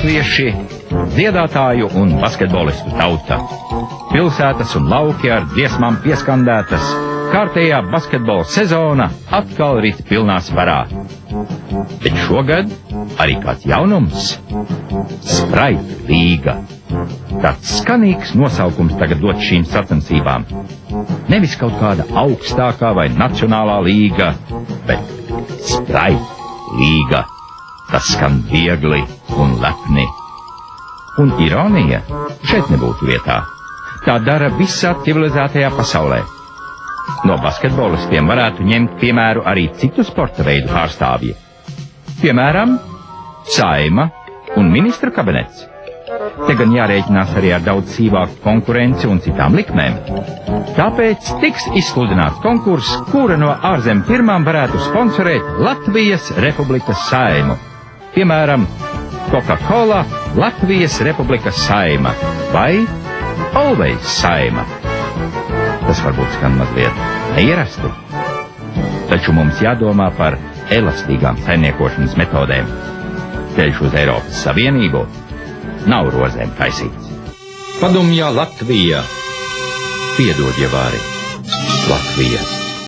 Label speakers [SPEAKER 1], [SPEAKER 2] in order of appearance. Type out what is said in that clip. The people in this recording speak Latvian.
[SPEAKER 1] latvieši, dziedātāju un basketbolistu tauta. Pilsētas un lauki ar dziesmām pieskandētas, kārtējā basketbola sezona atkal rit pilnā sparā. Bet šogad arī kāds jaunums - Sprite līga. Tāds skanīgs nosaukums tagad dot šīm sacensībām. Nevis kaut kāda augstākā vai nacionālā līga, bet Sprite līga. Tas skan viegli un lepni. Un ironija šeit nebūtu vietā. Tā dara visā civilizētajā pasaulē. No basketbolistiem varētu ņemt piemēru arī citu sporta veidu pārstāvji. Piemēram, Saeima un ministra kabinets. Te gan jārēķinās arī ar daudz sīvāku konkurenci un citām likmēm. Tāpēc tiks izsludināts konkurss, kura no ārzem firmām varētu sponsorēt Latvijas Republikas Saeimu. Piemēram, Coca-Cola Latvijas Republikas Saeima vai Always Saeima. Tas varbūt skan mazliet neierasti. Taču mums jādomā par elastīgām saimniekošanas metodēm. Ceļš uz Eiropas Savienību nav rozēm taisīts. Padomjā Latvija, piedod, ja vari, Latvija.